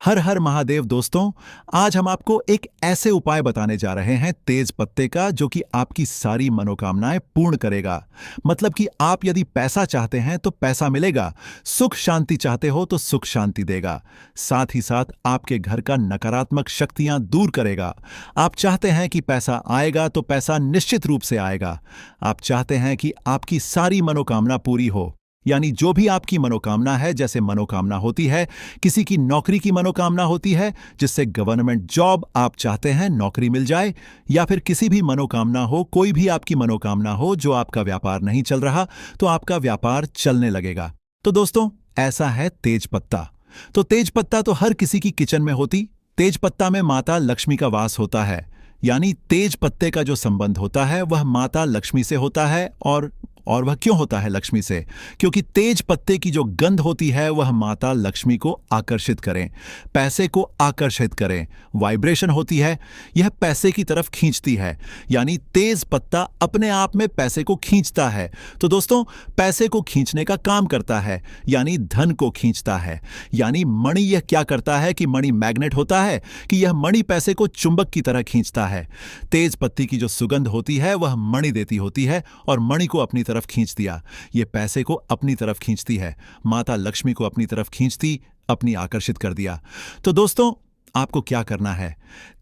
हर हर महादेव दोस्तों। आज हम आपको एक ऐसे उपाय बताने जा रहे हैं तेज पत्ते का, जो कि आपकी सारी मनोकामनाएं पूर्ण करेगा। मतलब कि आप यदि पैसा चाहते हैं तो पैसा मिलेगा, सुख शांति चाहते हो तो सुख शांति देगा, साथ ही साथ आपके घर का नकारात्मक शक्तियां दूर करेगा। आप चाहते हैं कि पैसा आएगा तो पैसा निश्चित रूप से आएगा। आप चाहते हैं कि आपकी सारी मनोकामना पूरी हो, यानी जो भी आपकी मनोकामना है, जैसे मनोकामना होती है किसी की नौकरी की मनोकामना होती है, जिससे गवर्नमेंट जॉब आप चाहते हैं नौकरी मिल जाए, या फिर किसी भी मनोकामना हो, कोई भी आपकी मनोकामना हो, जो आपका व्यापार नहीं चल रहा तो आपका व्यापार चलने लगेगा। तो दोस्तों, ऐसा है तेज पत्ता। तो तेज पत्ता तो हर किसी की किचन में होती। तेज पत्ता में माता लक्ष्मी का वास होता है, यानी तेज पत्ते का जो संबंध होता है वह माता लक्ष्मी से होता है। और वह क्यों होता है लक्ष्मी से? क्योंकि तेज पत्ते की जो गंध होती है वह माता लक्ष्मी को आकर्षित करें, पैसे को आकर्षित करें। वाइब्रेशन होती है, यह पैसे की तरफ खींचती है, यानी तेज पत्ता अपने आप में पैसे को खींचता है। तो दोस्तों, पैसे को खींचने का काम करता है, यानी धन को खींचता है। यानी मणि यह क्या करता है कि मणि मैग्नेट होता है, कि यह मणि पैसे को चुंबक की तरह खींचता है। तेज पत्ती की जो सुगंध होती है वह मणि देती होती है, और मणि को अपनी तरफ खींच दिया। यह पैसे को अपनी तरफ खींचती है, माता लक्ष्मी को अपनी तरफ खींचती, अपनी आकर्षित कर दिया। तो दोस्तों, आपको क्या करना है?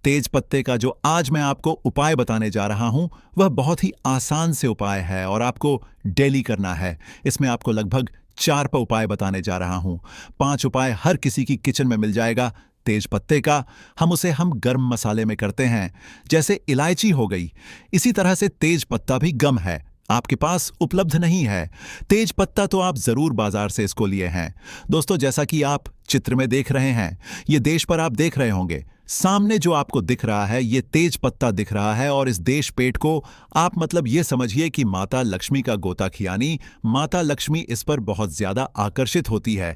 तेज पत्ते का जो आज मैं आपको उपाय बताने जा रहा हूं वह बहुत ही आसान से उपाय है और आपको डेली करना है। इसमें आपको लगभग 4 उपाय बताने जा रहा हूं। 5 उपाय हर किसी की किचन में मिल जाएगा। तेज पत्ते का हम गर्म मसाले में करते हैं, जैसे इलायची हो गई, इसी तरह से तेज पत्ता भी गम है, आपके पास उपलब्ध नहीं है। तेज पत्ता तो आप जरूर बाजार से इसको लिए हैं। दोस्तों, जैसा कि आप चित्र में देख रहे हैं, ये देश पर आप देख रहे होंगे, सामने जो आपको दिख रहा है ये तेज पत्ता दिख रहा है। और इस देश पेट को आप मतलब ये समझिए कि माता लक्ष्मी का गोतक, यानी माता लक्ष्मी इस पर बहुत ज्यादा आकर्षित होती है।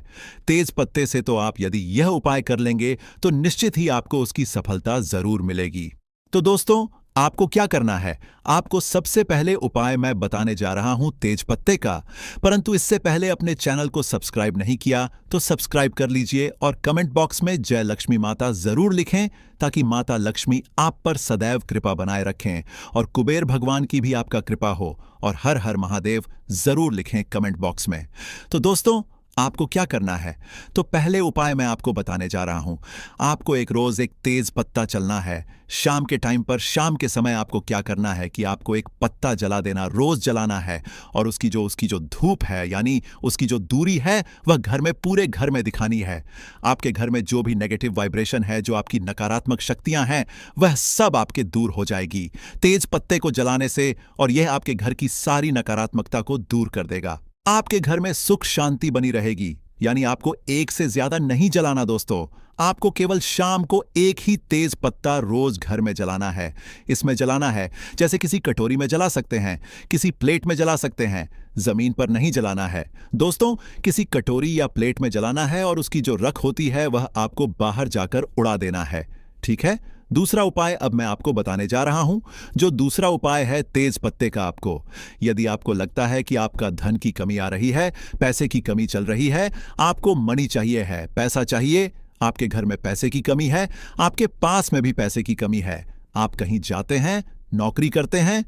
तेज पत्ते से तो आप यदि यह उपाय कर लेंगे तो निश्चित ही आपको उसकी सफलता जरूर मिलेगी। तो दोस्तों, आपको क्या करना है? आपको सबसे पहले उपाय मैं बताने जा रहा हूं तेज पत्ते का, परंतु इससे पहले अपने चैनल को सब्सक्राइब नहीं किया तो सब्सक्राइब कर लीजिए और कमेंट बॉक्स में जय लक्ष्मी माता जरूर लिखें, ताकि माता लक्ष्मी आप पर सदैव कृपा बनाए रखें और कुबेर भगवान की भी आपका कृपा हो। और हर हर महादेव जरूर लिखें कमेंट बॉक्स में। तो दोस्तों, आपको क्या करना है? तो पहले उपाय मैं आपको बताने जा रहा हूं। आपको एक रोज एक तेज पत्ता चलना है। शाम के टाइम पर, शाम के समय आपको क्या करना है कि आपको एक पत्ता जला देना, रोज जलाना है। और उसकी जो धूप है, यानी उसकी जो दूरी है, वह घर में, पूरे घर में दिखानी है। आपके घर में जो भी नेगेटिव वाइब्रेशन है, जो आपकी नकारात्मक शक्तियां हैं, वह सब आपके दूर हो जाएगी तेज पत्ते को जलाने से। और यह आपके घर की सारी नकारात्मकता को दूर कर देगा। आपके घर में सुख शांति बनी रहेगी। यानी आपको एक से ज्यादा नहीं जलाना दोस्तों, आपको केवल शाम को एक ही तेज पत्ता रोज घर में जलाना है। इसमें जलाना है जैसे किसी कटोरी में जला सकते हैं, किसी प्लेट में जला सकते हैं, जमीन पर नहीं जलाना है दोस्तों, किसी कटोरी या प्लेट में जलाना है। और उसकी जो रख होती है वह आपको बाहर जाकर उड़ा देना है, ठीक है? दूसरा उपाय अब मैं आपको बताने जा रहा हूं। जो दूसरा उपाय है तेज पत्ते का, आपको यदि आपको लगता है कि आपका धन की कमी आ रही है, पैसे की कमी चल रही है, आपको मनी चाहिए है, पैसा चाहिए, आपके घर में पैसे की कमी है, आपके पास में भी पैसे की कमी है, आप कहीं जाते हैं, नौकरी करते हैं,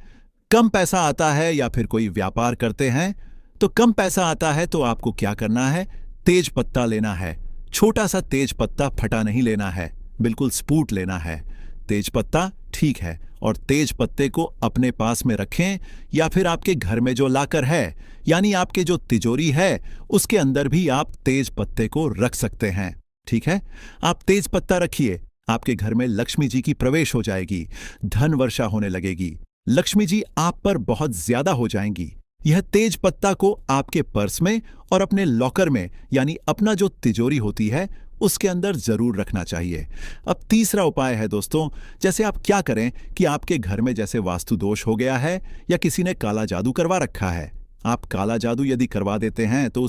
कम पैसा आता है, या फिर कोई व्यापार करते हैं तो कम पैसा आता है, तो आपको क्या करना है? तेज पत्ता लेना है। छोटा सा तेज पत्ता, फटा नहीं लेना है, बिल्कुल स्पूट लेना है। तेज पत्ता ठीक है, और तेज पत्ते को अपने पास में रखें, या फिर आपके घर में जो लाकर है, यानी आपके जो तिजोरी है, उसके अंदर भी आप तेज पत्ते को रख सकते हैं, ठीक है? आप तेज पत्ता रखिए, आपके घर में लक्ष्मी जी की प्रवेश हो जाएगी, धन वर्षा होने लगेगी, लक्ष्मी जी आप पर बहुत ज्यादा हो जाएंगी। यह तेज पत्ता को आपके पर्स में और अपने लॉकर में, यानी अपना जो तिजोरी होती है उसके अंदर जरूर रखना चाहिए। अब तीसरा उपाय है दोस्तों, जैसे आप क्या करें कि आपके घर में जैसे वास्तु दोष हो गया है, या किसी ने काला जादू करवा रखा है। आप काला जादू यदि करवा देते हैं तो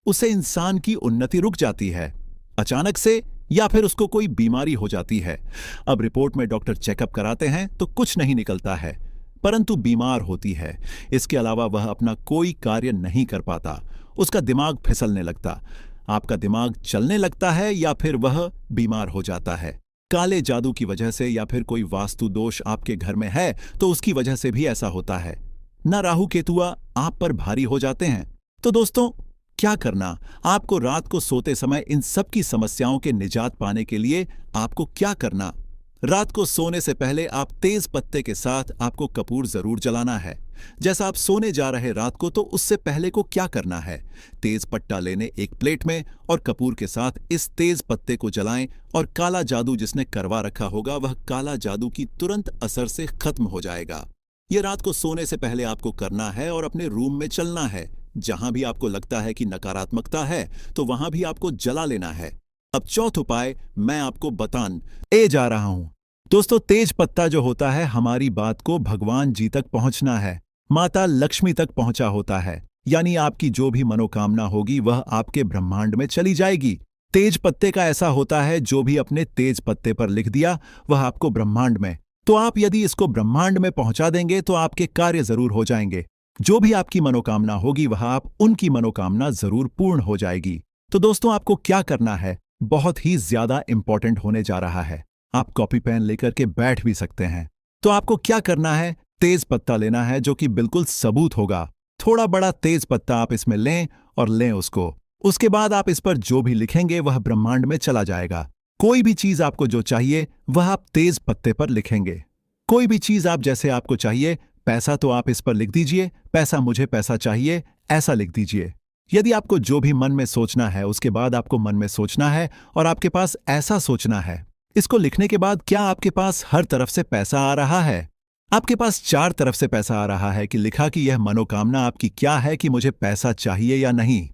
उसे इंसान की उन्नति रुक जाती है अचानक से, या फिर उसको कोई बीमारी हो जाती है। अब रिपोर्ट में डॉक्टर चेकअप कराते हैं तो कुछ नहीं निकलता है, परंतु बीमार होती है। इसके अलावा वह अपना कोई कार्य नहीं कर पाता, उसका दिमाग फिसलने लगता। आपका दिमाग चलने लगता है या फिर वह बीमार हो जाता है। काले जादू की वजह से या फिर कोई वास्तु दोष आपके घर में है तो उसकी वजह से भी ऐसा होता है। ना राहु केतुआ आप पर भारी हो जाते हैं। तो दोस्तों, क्या करना? आपको रात को सोते समय इन सब की समस्याओं के निजात पाने के लिए आपको क्या करना? रात को सोने से पहले आप तेज पत्ते के साथ आपको कपूर जरूर जलाना है। जैसा आप सोने जा रहे रात को, तो उससे पहले को क्या करना है? तेज पट्टा लेने एक प्लेट में और कपूर के साथ इस तेज पत्ते को जलाएं और काला जादू जिसने करवा रखा होगा वह काला जादू की तुरंत असर से खत्म हो जाएगा। यह रात को सोने से पहले आपको करना है और अपने रूम में चलना है। जहां भी आपको लगता है कि नकारात्मकता है तो वहां भी आपको जला लेना है। अब चौथा उपाय मैं आपको बताने जा रहा हूं। दोस्तों, तेज पत्ता जो होता है हमारी बात को भगवान जी तक पहुंचना है, माता लक्ष्मी तक पहुंचा होता है। यानी आपकी जो भी मनोकामना होगी वह आपके ब्रह्मांड में चली जाएगी। तेज पत्ते का ऐसा होता है जो भी अपने तेज पत्ते पर लिख दिया वह आपको ब्रह्मांड में, तो आप यदि इसको ब्रह्मांड में पहुंचा देंगे तो आपके कार्य जरूर हो जाएंगे। जो भी आपकी मनोकामना होगी वह आप उनकी मनोकामना जरूर पूर्ण हो जाएगी। तो दोस्तों, आपको क्या करना है? बहुत ही ज्यादा इंपॉर्टेंट होने जा रहा है। आप कॉपी पेन लेकर के बैठ भी सकते हैं। तो आपको क्या करना है? तेज पत्ता लेना है जो कि बिल्कुल सबूत होगा। थोड़ा बड़ा तेज पत्ता आप इसमें लें और लें उसको। उसके बाद आप इस पर जो भी लिखेंगे वह ब्रह्मांड में चला जाएगा। कोई भी चीज आपको जो चाहिए वह आप तेज पत्ते पर लिखेंगे। कोई भी चीज आप जैसे आपको चाहिए, पैसा तो आप इस पर लिख दीजिए, पैसा मुझे पैसा चाहिए, ऐसा लिख दीजिए। यदि आपको जो भी मन में सोचना है उसके बाद आपको मन में सोचना है और आपके पास ऐसा सोचना है। इसको लिखने के बाद क्या आपके पास हर तरफ से पैसा आ रहा है? आपके पास 4 तरफ से पैसा आ रहा है कि लिखा कि यह मनोकामना आपकी क्या है कि मुझे पैसा चाहिए या नहीं।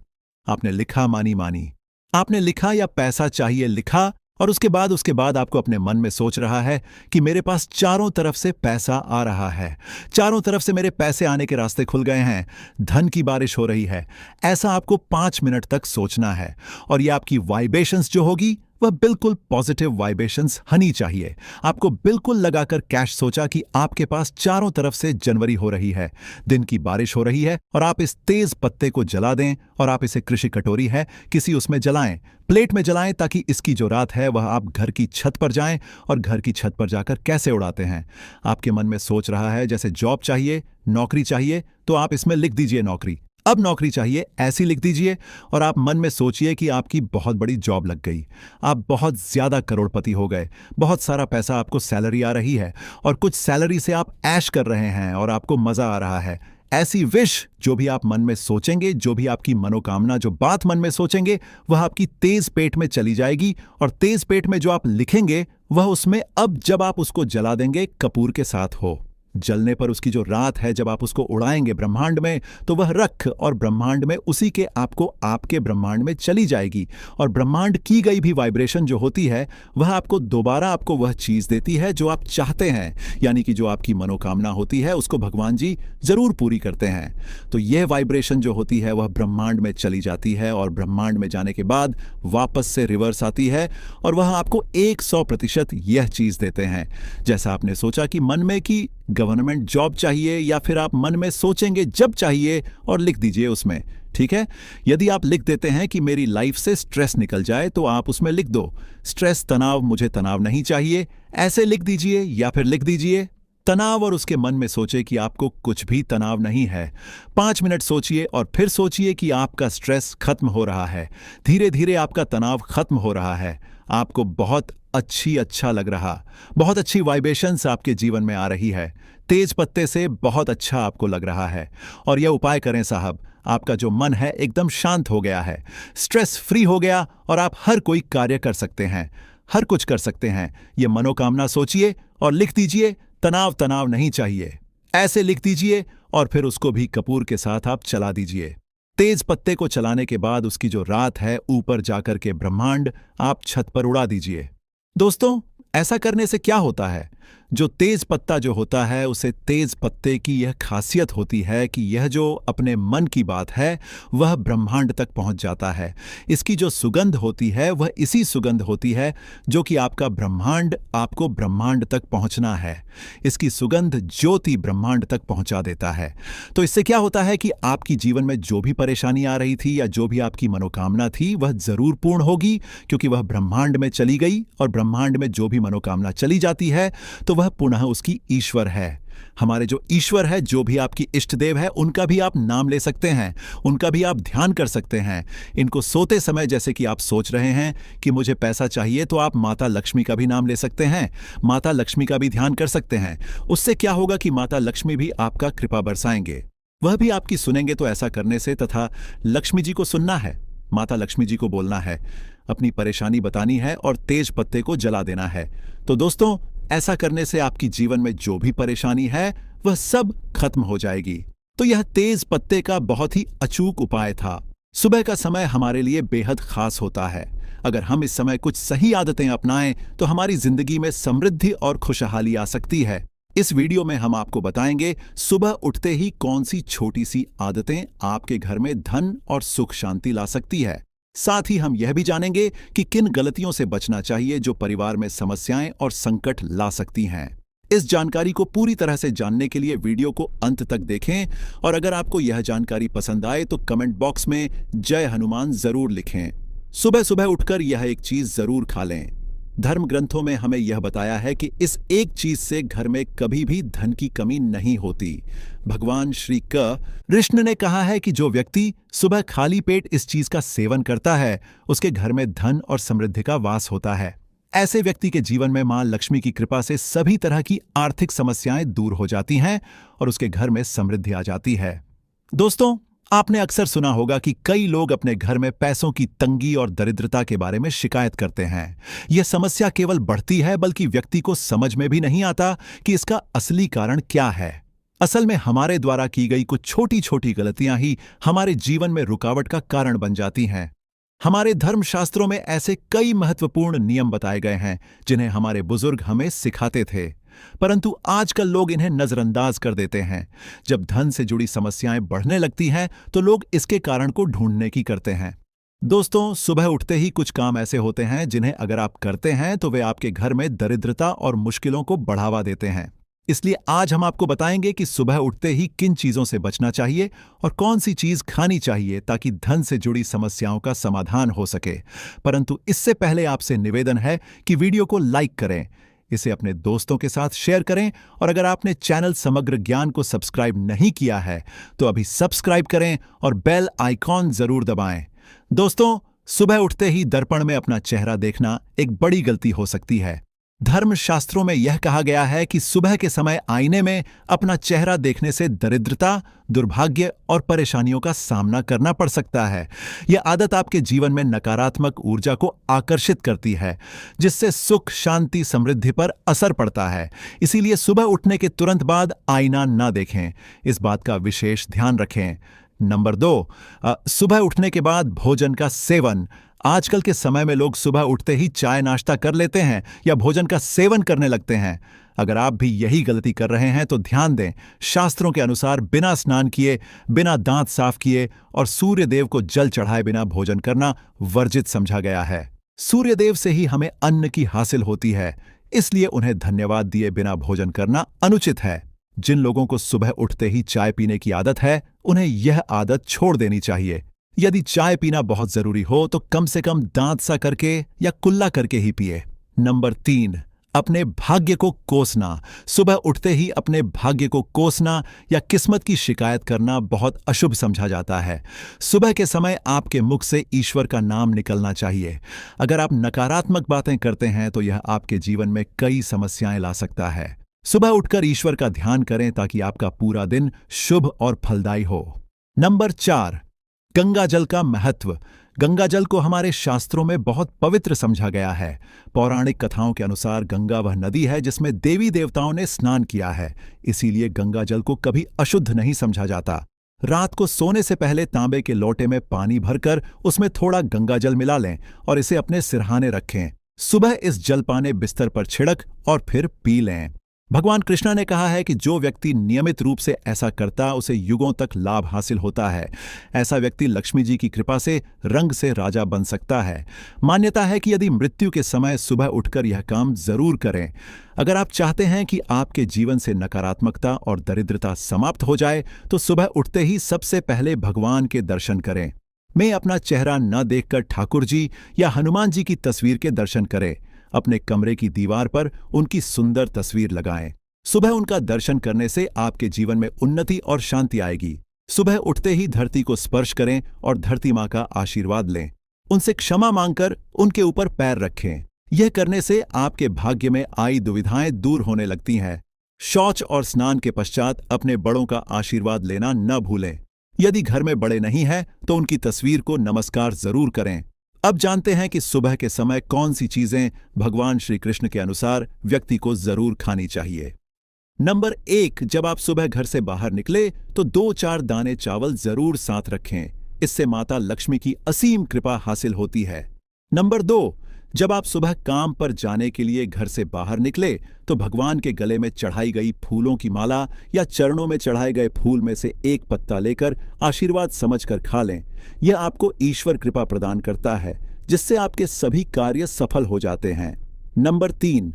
आपने लिखा, मानी मानी। आपने लिखा या पैसा चाहिए लिखा और उसके बाद आपको अपने मन में सोच रहा है कि मेरे पास चारों तरफ से पैसा आ रहा है, चारों तरफ से मेरे पैसे आने के रास्ते खुल गए हैं, धन की बारिश हो रही है। ऐसा आपको 5 मिनट तक सोचना है और ये आपकी वाइब्रेशंस जो होगी वह बिल्कुल पॉजिटिव वाइब्रेशंस होनी चाहिए। आपको बिल्कुल लगाकर कैश सोचा कि आपके पास चारों तरफ से जनवरी हो रही है, दिन की बारिश हो रही है और आप इस तेज पत्ते को जला दें और आप इसे कृषि कटोरी है किसी उसमें जलाएं, प्लेट में जलाएं, ताकि इसकी जो रात है वह आप घर की छत पर जाएं और घर की छत पर जाकर कैसे उड़ाते हैं। आपके मन में सोच रहा है जैसे जॉब चाहिए, नौकरी चाहिए, तो आप इसमें लिख दीजिए नौकरी। अब नौकरी चाहिए ऐसी लिख दीजिए और आप मन में सोचिए कि आपकी बहुत बड़ी जॉब लग गई, आप बहुत ज्यादा करोड़पति हो गए, बहुत सारा पैसा आपको सैलरी आ रही है और कुछ सैलरी से आप ऐश कर रहे हैं और आपको मजा आ रहा है। ऐसी विश जो भी आप मन में सोचेंगे, जो भी आपकी मनोकामना, जो बात मन में सोचेंगे वह आपकी तेज पेट में चली जाएगी और तेज पेट में जो आप लिखेंगे वह उसमें अब जब आप उसको जला देंगे कपूर के साथ हो। जलने पर उसकी जो रात है जब आप उसको उड़ाएंगे ब्रह्मांड में तो वह रख और ब्रह्मांड में उसी के आपको आपके ब्रह्मांड में चली जाएगी और ब्रह्मांड की गई भी वाइब्रेशन जो होती है वह आपको दोबारा आपको वह चीज देती है जो आप चाहते हैं। यानी कि जो आपकी मनोकामना होती है उसको भगवान जी जरूर पूरी करते हैं। तो यह वाइब्रेशन जो होती है वह ब्रह्मांड में चली जाती है और ब्रह्मांड में जाने के बाद वापस से रिवर्स आती है और वह आपको 100% यह चीज देते हैं जैसा आपने सोचा कि मन में कि गवर्नमेंट जॉब चाहिए, या फिर आप मन में सोचेंगे जब चाहिए और लिख दीजिए उसमें। ठीक है, यदि आप लिख देते हैं कि मेरी लाइफ से स्ट्रेस निकल जाए तो आप उसमें लिख दो स्ट्रेस, तनाव, मुझे तनाव नहीं चाहिए, ऐसे लिख दीजिए। या फिर लिख दीजिए तनाव और उसके मन में सोचे कि आपको कुछ भी तनाव नहीं है। 5 मिनट सोचिए और फिर सोचिए कि आपका स्ट्रेस खत्म हो रहा है, धीरे धीरे आपका तनाव खत्म हो रहा है, आपको बहुत अच्छा लग रहा, बहुत अच्छी वाइब्रेशंस आपके जीवन में आ रही है, तेज पत्ते से बहुत अच्छा आपको लग रहा है। और यह उपाय करें साहब, आपका जो मन है एकदम शांत हो गया है, स्ट्रेस फ्री हो गया और आप हर कोई कार्य कर सकते हैं, हर कुछ कर सकते हैं। ये मनोकामना सोचिए और लिख दीजिए तनाव नहीं चाहिए, ऐसे लिख दीजिए और फिर उसको भी कपूर के साथ आप चला दीजिए। तेज पत्ते को चलाने के बाद उसकी जो रात है ऊपर जाकर के ब्रह्मांड आप छत पर उड़ा दीजिए। दोस्तों, ऐसा करने से क्या होता है? जो तेज पत्ता जो होता है, उसे तेज पत्ते की यह खासियत होती है कि यह जो अपने मन की बात है वह ब्रह्मांड तक पहुंच जाता है। इसकी जो सुगंध होती है वह इसी सुगंध होती है जो कि आपका ब्रह्मांड आपको ब्रह्मांड तक पहुंचना है। इसकी सुगंध ज्योति ब्रह्मांड तक पहुंचा देता है। तो इससे क्या होता है कि आपकी जीवन में जो भी परेशानी आ रही थी या जो भी आपकी मनोकामना थी वह जरूर पूर्ण होगी, क्योंकि वह ब्रह्मांड में चली गई, और ब्रह्मांड में जो भी मनोकामना चली जाती है तो वह पुनः उसकी ईश्वर है। हमारे जो ईश्वर है, जो भी आपकी इष्ट देव है, उनका भी आप नाम ले सकते हैं, उनका भी आप ध्यान कर सकते हैं। इनको सोते समय जैसे कि आप सोच रहे हैं कि मुझे पैसा चाहिए, तो आप माता लक्ष्मी का भी नाम ले सकते हैं, माता लक्ष्मी का भी ध्यान कर सकते हैं। उससे क्या होगा कि माता लक्ष्मी भी आपका कृपा बरसाएंगे, वह भी आपकी सुनेंगे। तो ऐसा करने से तथा लक्ष्मी जी को सुनना है, माता लक्ष्मी जी को बोलना है, अपनी परेशानी बतानी है और तेज पत्ते को जला देना है। तो दोस्तों, ऐसा करने से आपकी जीवन में जो भी परेशानी है वह सब खत्म हो जाएगी। तो यह तेज पत्ते का बहुत ही अचूक उपाय था। सुबह का समय हमारे लिए बेहद खास होता है। अगर हम इस समय कुछ सही आदतें अपनाएं तो हमारी जिंदगी में समृद्धि और खुशहाली आ सकती है। इस वीडियो में हम आपको बताएंगे सुबह उठते ही कौन सी छोटी सी आदतें आपके घर में धन और सुख शांति ला सकती है। साथ ही हम यह भी जानेंगे कि किन गलतियों से बचना चाहिए जो परिवार में समस्याएं और संकट ला सकती हैं। इस जानकारी को पूरी तरह से जानने के लिए वीडियो को अंत तक देखें, और अगर आपको यह जानकारी पसंद आए तो कमेंट बॉक्स में जय हनुमान जरूर लिखें। सुबह सुबह उठकर यह एक चीज जरूर खा लें। धर्म ग्रंथों में हमें यह बताया है कि इस एक चीज से घर में कभी भी धन की कमी नहीं होती। भगवान श्री कृष्ण ने कहा है कि जो व्यक्ति सुबह खाली पेट इस चीज का सेवन करता है उसके घर में धन और समृद्धि का वास होता है। ऐसे व्यक्ति के जीवन में मां लक्ष्मी की कृपा से सभी तरह की आर्थिक समस्याएं दूर हो जाती हैं और उसके घर में समृद्धि आ जाती है। दोस्तों, आपने अक्सर सुना होगा कि कई लोग अपने घर में पैसों की तंगी और दरिद्रता के बारे में शिकायत करते हैं। यह समस्या केवल बढ़ती है, बल्कि व्यक्ति को समझ में भी नहीं आता कि इसका असली कारण क्या है। असल में हमारे द्वारा की गई कुछ छोटी छोटी गलतियां ही हमारे जीवन में रुकावट का कारण बन जाती हैं। हमारे धर्मशास्त्रों में ऐसे कई महत्वपूर्ण नियम बताए गए हैं जिन्हें हमारे बुजुर्ग हमें सिखाते थे, परंतु आजकल लोग इन्हें नजरअंदाज कर देते हैं। जब धन से जुड़ी समस्याएं बढ़ने लगती हैं तो लोग इसके कारण को ढूंढने की करते हैं। दोस्तों, सुबह उठते ही कुछ काम ऐसे होते हैं जिन्हें अगर आप करते हैं तो वे आपके घर में दरिद्रता और मुश्किलों को बढ़ावा देते हैं। इसलिए आज हम आपको बताएंगे कि सुबह उठते ही किन चीजों से बचना चाहिए और कौन सी चीज खानी चाहिए ताकि धन से जुड़ी समस्याओं का समाधान हो सके। परंतु इससे पहले आपसे निवेदन है कि वीडियो को लाइक करें, इसे अपने दोस्तों के साथ शेयर करें, और अगर आपने चैनल समग्र ज्ञान को सब्सक्राइब नहीं किया है तो अभी सब्सक्राइब करें और बेल आइकॉन जरूर दबाएं। दोस्तों, सुबह उठते ही दर्पण में अपना चेहरा देखना एक बड़ी गलती हो सकती है। धर्मशास्त्रों में यह कहा गया है कि सुबह के समय आईने में अपना चेहरा देखने से दरिद्रता, दुर्भाग्य और परेशानियों का सामना करना पड़ सकता है। यह आदत आपके जीवन में नकारात्मक ऊर्जा को आकर्षित करती है, जिससे सुख, शांति, समृद्धि पर असर पड़ता है। इसीलिए सुबह उठने के तुरंत बाद आईना न देखें, इस बात का विशेष ध्यान रखें। नंबर 2, सुबह उठने के बाद भोजन का सेवन। आजकल के समय में लोग सुबह उठते ही चाय नाश्ता कर लेते हैं या भोजन का सेवन करने लगते हैं। अगर आप भी यही गलती कर रहे हैं तो ध्यान दें, शास्त्रों के अनुसार बिना स्नान किए, बिना दांत साफ किए और सूर्य देव को जल चढ़ाए बिना भोजन करना वर्जित समझा गया है। सूर्य देव से ही हमें अन्न की हासिल होती है, इसलिए उन्हें धन्यवाद दिए बिना भोजन करना अनुचित है। जिन लोगों को सुबह उठते ही चाय पीने की आदत है, उन्हें यह आदत छोड़ देनी चाहिए। यदि चाय पीना बहुत जरूरी हो तो कम से कम दांत सा करके या कुल्ला करके ही पिए। नंबर 3, अपने भाग्य को कोसना। सुबह उठते ही अपने भाग्य को कोसना या किस्मत की शिकायत करना बहुत अशुभ समझा जाता है। सुबह के समय आपके मुख से ईश्वर का नाम निकलना चाहिए। अगर आप नकारात्मक बातें करते हैं तो यह आपके जीवन में कई समस्याएं ला सकता है। सुबह उठकर ईश्वर का ध्यान करें ताकि आपका पूरा दिन शुभ और फलदायी हो। नंबर 4, गंगा जल का महत्व। गंगा जल को हमारे शास्त्रों में बहुत पवित्र समझा गया है। पौराणिक कथाओं के अनुसार गंगा वह नदी है जिसमें देवी देवताओं ने स्नान किया है, इसीलिए गंगा जल को कभी अशुद्ध नहीं समझा जाता। रात को सोने से पहले तांबे के लोटे में पानी भरकर उसमें थोड़ा गंगा जल मिला लें और इसे अपने सिरहाने रखें। सुबह इस जलपाने बिस्तर पर छिड़क और फिर पी लें। भगवान कृष्णा ने कहा है कि जो व्यक्ति नियमित रूप से ऐसा करता उसे युगों तक लाभ हासिल होता है। ऐसा व्यक्ति लक्ष्मी जी की कृपा से रंग से राजा बन सकता है। मान्यता है कि यदि मृत्यु के समय सुबह उठकर यह काम जरूर करें। अगर आप चाहते हैं कि आपके जीवन से नकारात्मकता और दरिद्रता समाप्त हो जाए तो सुबह उठते ही सबसे पहले भगवान के दर्शन करें। मैं अपना चेहरा न देखकर ठाकुर जी या हनुमान जी की तस्वीर के दर्शन करें। अपने कमरे की दीवार पर उनकी सुंदर तस्वीर लगाएं। सुबह उनका दर्शन करने से आपके जीवन में उन्नति और शांति आएगी। सुबह उठते ही धरती को स्पर्श करें और धरती माँ का आशीर्वाद लें। उनसे क्षमा मांगकर उनके ऊपर पैर रखें। यह करने से आपके भाग्य में आई दुविधाएं दूर होने लगती हैं। शौच और स्नान के पश्चात अपने बड़ों का आशीर्वाद लेना न भूलें। यदि घर में बड़े नहीं हैं तो उनकी तस्वीर को नमस्कार जरूर करें। अब जानते हैं कि सुबह के समय कौन सी चीजें भगवान श्री कृष्ण के अनुसार व्यक्ति को जरूर खानी चाहिए। नंबर 1, जब आप सुबह घर से बाहर निकले तो 2-4 दाने चावल जरूर साथ रखें। इससे माता लक्ष्मी की असीम कृपा हासिल होती है। नंबर 2, जब आप सुबह काम पर जाने के लिए घर से बाहर निकले तो भगवान के गले में चढ़ाई गई फूलों की माला या चरणों में चढ़ाए गए फूल में से एक पत्ता लेकर आशीर्वाद समझकर खा लें। यह आपको ईश्वर कृपा प्रदान करता है, जिससे आपके सभी कार्य सफल हो जाते हैं। नंबर 3,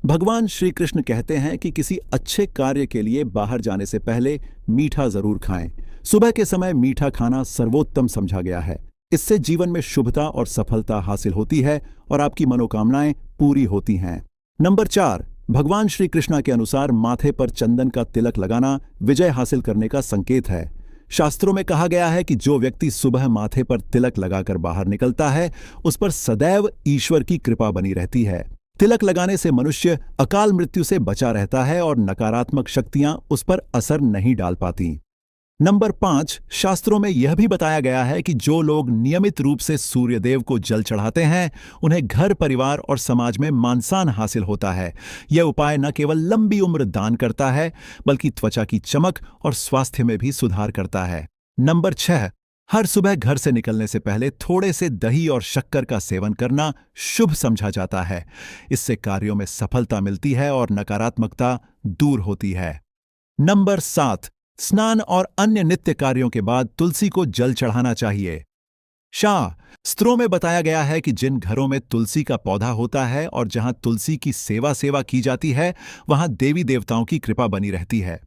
भगवान श्री कृष्ण कहते हैं कि किसी अच्छे कार्य के लिए बाहर जाने से पहले मीठा जरूर खाएं। सुबह के समय मीठा खाना सर्वोत्तम समझा गया है। इससे जीवन में शुभता और सफलता हासिल होती है और आपकी मनोकामनाएं पूरी होती हैं। नंबर 4, भगवान श्री कृष्णा के अनुसार माथे पर चंदन का तिलक लगाना विजय हासिल करने का संकेत है। शास्त्रों में कहा गया है कि जो व्यक्ति सुबह माथे पर तिलक लगाकर बाहर निकलता है उस पर सदैव ईश्वर की कृपा बनी रहती है। तिलक लगाने से मनुष्य अकाल मृत्यु से बचा रहता है और नकारात्मक शक्तियां उस पर असर नहीं डाल पाती। नंबर 5, शास्त्रों में यह भी बताया गया है कि जो लोग नियमित रूप से सूर्यदेव को जल चढ़ाते हैं उन्हें घर, परिवार और समाज में मान-सम्मान हासिल होता है। यह उपाय न केवल लंबी उम्र दान करता है बल्कि त्वचा की चमक और स्वास्थ्य में भी सुधार करता है। नंबर 6, हर सुबह घर से निकलने से पहले थोड़े से दही और शक्कर का सेवन करना शुभ समझा जाता है। इससे कार्यों में सफलता मिलती है और नकारात्मकता दूर होती है। नंबर 7, स्नान और अन्य नित्य कार्यों के बाद तुलसी को जल चढ़ाना चाहिए। शास्त्रों में बताया गया है कि जिन घरों में तुलसी का पौधा होता है और जहां तुलसी की सेवा की जाती है वहां देवी देवताओं की कृपा बनी रहती है।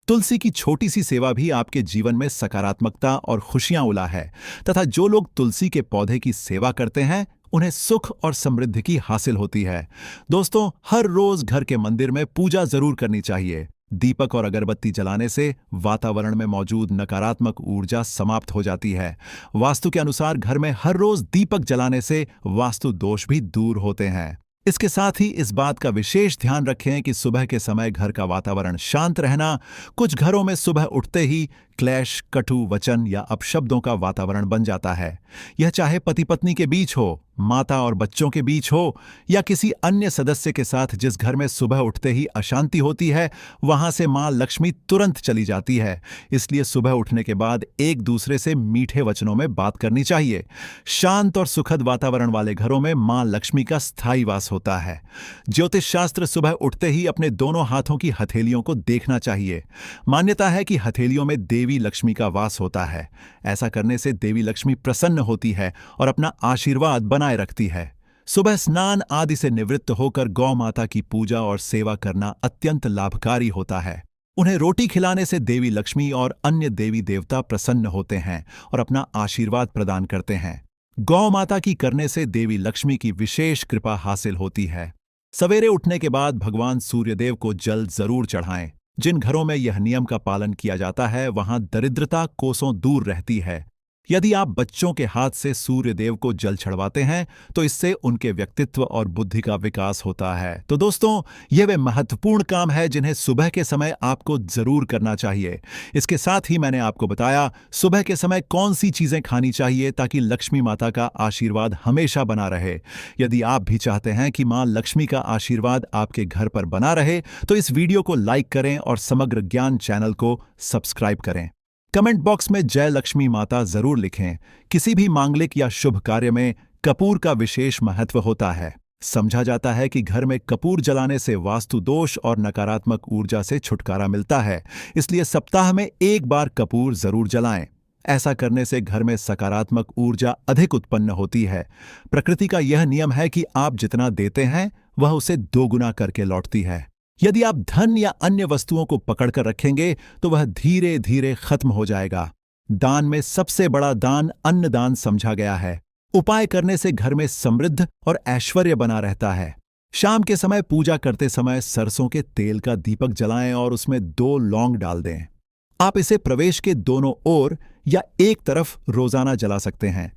तुलसी की छोटी सी सेवा भी आपके जीवन में सकारात्मकता और खुशियां उला है तथा जो लोग तुलसी के पौधे की सेवा करते हैं उन्हें सुख और समृद्धि की हासिल होती है। दोस्तों, हर रोज घर के मंदिर में पूजा जरूर करनी चाहिए। दीपक और अगरबत्ती जलाने से वातावरण में मौजूद नकारात्मक ऊर्जा समाप्त हो जाती है। वास्तु के अनुसार घर में हर रोज दीपक जलाने से वास्तु दोष भी दूर होते हैं। इसके साथ ही इस बात का विशेष ध्यान रखें कि सुबह के समय घर का वातावरण शांत रहना। कुछ घरों में सुबह उठते ही क्लेश, कटु वचन या अपशब्दों का वातावरण बन जाता है। यह चाहे पति पत्नी के बीच हो, माता और बच्चों के बीच हो या किसी अन्य सदस्य के साथ। जिस घर में सुबह उठते ही अशांति होती है वहां से मां लक्ष्मी तुरंत चली जाती है। इसलिए सुबह उठने के बाद एक दूसरे से मीठे वचनों में बात करनी चाहिए। शांत और सुखद वातावरण वाले घरों में मां लक्ष्मी का स्थायी वास होता है। ज्योतिष शास्त्र सुबह उठते ही अपने दोनों हाथों की हथेलियों को देखना चाहिए। मान्यता है कि हथेलियों में देवी लक्ष्मी का वास होता है। ऐसा करने से देवी लक्ष्मी प्रसन्न होती है और अपना आशीर्वाद बनाए रखती है। सुबह स्नान आदि से निवृत्त होकर गौ माता की पूजा और सेवा करना अत्यंत लाभकारी होता है। उन्हें रोटी खिलाने से देवी लक्ष्मी और अन्य देवी देवता प्रसन्न होते हैं और अपना आशीर्वाद प्रदान करते हैं। गौ माता की करने से देवी लक्ष्मी की विशेष कृपा हासिल होती है। सवेरे उठने के बाद भगवान सूर्यदेव को जल जरूर चढ़ाएं। जिन घरों में यह नियम का पालन किया जाता है वहां दरिद्रता कोसों दूर रहती है। यदि आप बच्चों के हाथ से सूर्य देव को जल चढ़वाते हैं तो इससे उनके व्यक्तित्व और बुद्धि का विकास होता है। तो दोस्तों, ये वे महत्वपूर्ण काम है जिन्हें सुबह के समय आपको जरूर करना चाहिए। इसके साथ ही मैंने आपको बताया सुबह के समय कौन सी चीजें खानी चाहिए ताकि लक्ष्मी माता का आशीर्वाद हमेशा बना रहे। यदि आप भी चाहते हैं कि मां लक्ष्मी का आशीर्वाद आपके घर पर बना रहे तो इस वीडियो को लाइक करें और समग्र ज्ञान चैनल को सब्सक्राइब करें। कमेंट बॉक्स में जय लक्ष्मी माता जरूर लिखें। किसी भी मांगलिक या शुभ कार्य में कपूर का विशेष महत्व होता है। समझा जाता है कि घर में कपूर जलाने से वास्तु दोष और नकारात्मक ऊर्जा से छुटकारा मिलता है, इसलिए सप्ताह में एक बार कपूर जरूर जलाएं। ऐसा करने से घर में सकारात्मक ऊर्जा अधिक उत्पन्न होती है। प्रकृति का यह नियम है कि आप जितना देते हैं वह उसे दोगुना करके लौटती है। यदि आप धन या अन्य वस्तुओं को पकड़कर रखेंगे तो वह धीरे धीरे खत्म हो जाएगा। दान में सबसे बड़ा दान अन्नदान समझा गया है। उपाय करने से घर में समृद्ध और ऐश्वर्य बना रहता है। शाम के समय पूजा करते समय सरसों के तेल का दीपक जलाएं और उसमें 2 लौंग डाल दें। आप इसे प्रवेश के दोनों ओर या एक तरफ रोजाना जला सकते हैं।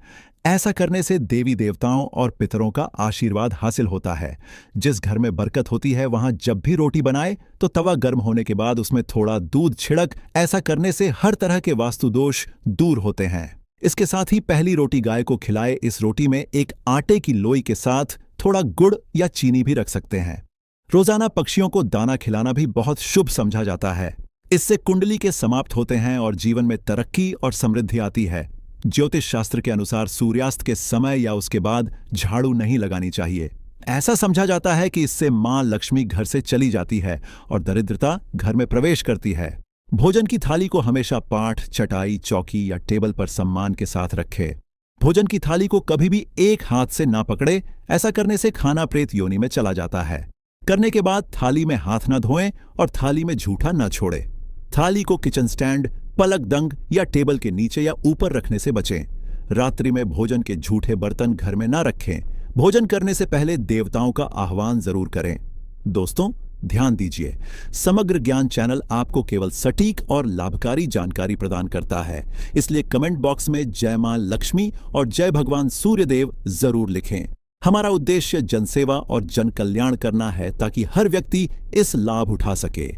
ऐसा करने से देवी देवताओं और पितरों का आशीर्वाद हासिल होता है। जिस घर में बरकत होती है वहां जब भी रोटी बनाए तो तवा गर्म होने के बाद उसमें थोड़ा दूध छिड़क। ऐसा करने से हर तरह के वास्तु दोष दूर होते हैं। इसके साथ ही पहली रोटी गाय को खिलाए। इस रोटी में एक आटे की लोई के साथ थोड़ा गुड़ या चीनी भी रख सकते हैं। रोजाना पक्षियों को दाना खिलाना भी बहुत शुभ समझा जाता है। इससे कुंडली के समाप्त होते हैं और जीवन में तरक्की और समृद्धि आती है। ज्योतिष शास्त्र के अनुसार सूर्यास्त के समय या उसके बाद झाड़ू नहीं लगानी चाहिए। ऐसा समझा जाता है कि इससे मां लक्ष्मी घर से चली जाती है और दरिद्रता घर में प्रवेश करती है। भोजन की थाली को हमेशा पाठ, चटाई, चौकी या टेबल पर सम्मान के साथ रखें। भोजन की थाली को कभी भी एक हाथ से ना पकड़े। ऐसा करने से खाना प्रेत योनि में चला जाता है। करने के बाद थाली में हाथ न धोएं और थाली में झूठा न छोड़े। थाली को किचन स्टैंड, पलक दंग या टेबल के नीचे या ऊपर रखने से बचें। रात्रि में भोजन के झूठे बर्तन घर में ना रखें। भोजन करने से पहले देवताओं का आह्वान जरूर करें। दोस्तों, ध्यान दीजिए, समग्र ज्ञान चैनल आपको केवल सटीक और लाभकारी जानकारी प्रदान करता है। इसलिए कमेंट बॉक्स में जय मां लक्ष्मी और जय भगवान सूर्यदेव जरूर लिखें। हमारा उद्देश्य जनसेवा और जन कल्याण करना है ताकि हर व्यक्ति इस लाभ उठा सके।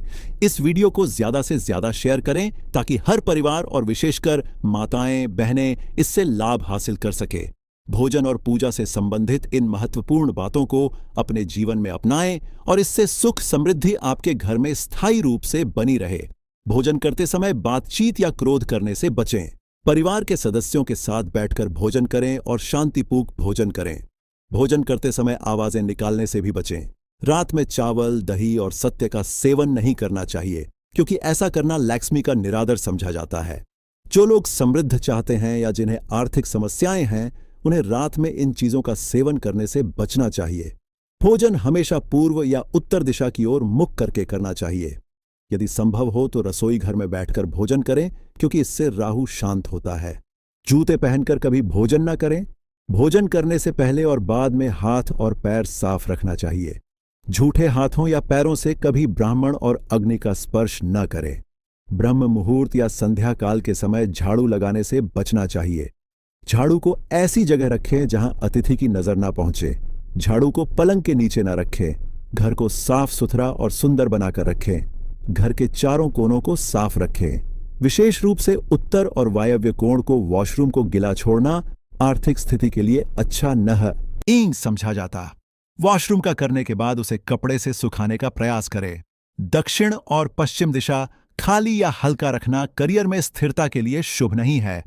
इस वीडियो को ज्यादा से ज्यादा शेयर करें ताकि हर परिवार और विशेषकर माताएं, बहनें इससे लाभ हासिल कर सके। भोजन और पूजा से संबंधित इन महत्वपूर्ण बातों को अपने जीवन में अपनाएं और इससे सुख समृद्धि आपके घर में स्थायी रूप से बनी रहे। भोजन करते समय बातचीत या क्रोध करने से बचें। परिवार के सदस्यों के साथ बैठकर भोजन करें और शांतिपूर्वक भोजन करें। भोजन करते समय आवाजें निकालने से भी बचें। रात में चावल, दही और सत्य का सेवन नहीं करना चाहिए क्योंकि ऐसा करना लक्ष्मी का निरादर समझा जाता है। जो लोग समृद्ध चाहते हैं या जिन्हें आर्थिक समस्याएं हैं, उन्हें रात में इन चीजों का सेवन करने से बचना चाहिए। भोजन हमेशा पूर्व या उत्तर दिशा की ओर मुख करके करना चाहिए। यदि संभव हो तो रसोई घर में बैठकर भोजन करें क्योंकि इससे राहु शांत होता है। जूते पहनकर कभी भोजन न करें। भोजन करने से पहले और बाद में हाथ और पैर साफ रखना चाहिए। झूठे हाथों या पैरों से कभी ब्राह्मण और अग्नि का स्पर्श न करें। ब्रह्म मुहूर्त या संध्या काल के समय झाड़ू लगाने से बचना चाहिए। झाड़ू को ऐसी जगह रखें जहां अतिथि की नजर ना पहुंचे। झाड़ू को पलंग के नीचे ना रखें। घर को साफ सुथरा और सुंदर बनाकर रखें। घर के चारों कोनों को साफ रखें। विशेष रूप से उत्तर और वायव्य कोण को वॉशरूम को गिला छोड़ना आर्थिक स्थिति के लिए अच्छा नहीं समझा जाता। वॉशरूम का करने के बाद उसे कपड़े से सुखाने का प्रयास करें। दक्षिण और पश्चिम दिशा खाली या हल्का रखना करियर में स्थिरता के लिए शुभ नहीं है।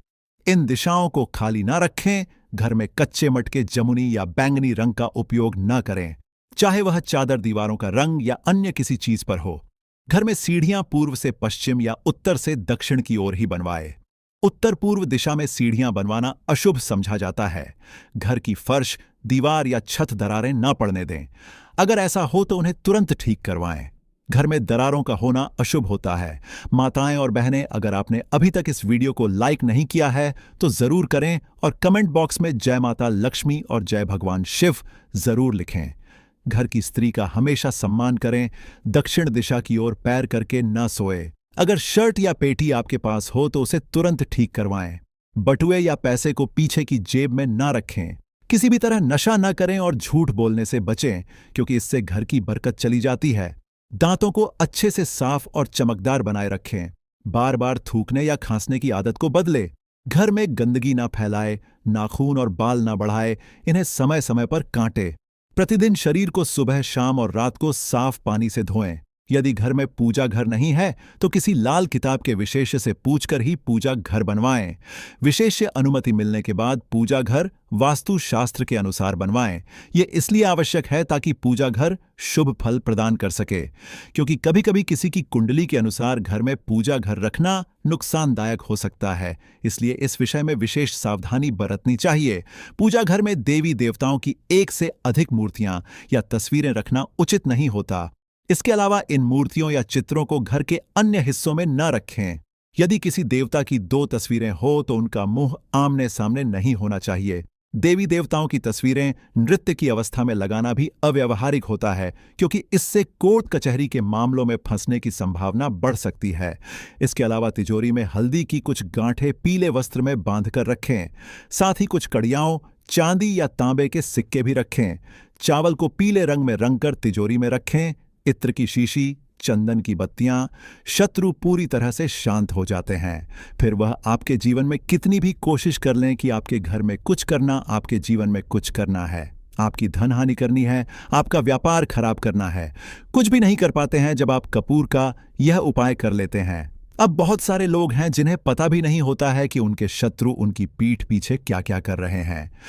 इन दिशाओं को खाली ना रखें। घर में कच्चे मटके, जमुनी या बैंगनी रंग का उपयोग न करें, चाहे वह चादर, दीवारों का रंग या अन्य किसी चीज पर हो। घर में सीढ़ियां पूर्व से पश्चिम या उत्तर से दक्षिण की ओर ही बनवाएं। उत्तर पूर्व दिशा में सीढ़ियां बनवाना अशुभ समझा जाता है। घर की फर्श, दीवार या छत दरारें न पड़ने दें। अगर ऐसा हो तो उन्हें तुरंत ठीक करवाएं। घर में दरारों का होना अशुभ होता है। माताएं और बहनें, अगर आपने अभी तक इस वीडियो को लाइक नहीं किया है तो जरूर करें और कमेंट बॉक्स में जय माता लक्ष्मी और जय भगवान शिव जरूर लिखें। घर की स्त्री का हमेशा सम्मान करें। दक्षिण दिशा की ओर पैर करके न सोए। अगर शर्ट या पेटी आपके पास हो तो उसे तुरंत ठीक करवाएं। बटुए या पैसे को पीछे की जेब में न रखें। किसी भी तरह नशा न करें और झूठ बोलने से बचें क्योंकि इससे घर की बरकत चली जाती है। दांतों को अच्छे से साफ और चमकदार बनाए रखें। बार बार थूकने या खांसने की आदत को बदले। घर में गंदगी ना फैलाए। नाखून और बाल ना बढ़ाए। इन्हें समय समय पर काटें। प्रतिदिन शरीर को सुबह, शाम और रात को साफ पानी से धोएं। यदि घर में पूजा घर नहीं है तो किसी लाल किताब के विशेषज्ञ से पूछकर ही पूजा घर बनवाएं। विशेषज्ञ अनुमति मिलने के बाद पूजा घर वास्तु शास्त्र के अनुसार बनवाएं। ये इसलिए आवश्यक है ताकि पूजा घर शुभ फल प्रदान कर सके, क्योंकि कभी-कभी किसी की कुंडली के अनुसार घर में पूजा घर रखना नुकसानदायक हो सकता है। इसलिए इस विषय में विशेष सावधानी बरतनी चाहिए। पूजा घर में देवी देवताओं की एक से अधिक मूर्तियां या तस्वीरें रखना उचित नहीं होता। इसके अलावा इन मूर्तियों या चित्रों को घर के अन्य हिस्सों में न रखें। यदि किसी देवता की 2 तस्वीरें हो तो उनका मुंह आमने सामने नहीं होना चाहिए। देवी देवताओं की तस्वीरें नृत्य की अवस्था में लगाना भी अव्यावहारिक होता है, क्योंकि इससे कोर्ट कचहरी के मामलों में फंसने की संभावना बढ़ सकती है। इसके अलावा तिजोरी में हल्दी की कुछ गांठें पीले वस्त्र में बांधकर रखें। साथ ही कुछ कड़ियाओं, चांदी या तांबे के सिक्के भी रखें। चावल को पीले रंग में रंगकर तिजोरी में रखें। इत्र की शीशी, चंदन की बत्तियां, शत्रु पूरी तरह से शांत हो जाते हैं। फिर वह आपके जीवन में कितनी भी कोशिश कर लें कि आपके घर में कुछ करना, आपके जीवन में कुछ करना है, आपकी धन हानि करनी है, आपका व्यापार खराब करना है, कुछ भी नहीं कर पाते हैं जब आप कपूर का यह उपाय कर लेते हैं। अब बहुत सारे लोग हैं जिन्हें पता भी नहीं होता है कि उनके शत्रु उनकी पीठ पीछे क्या क्या कर रहे हैं।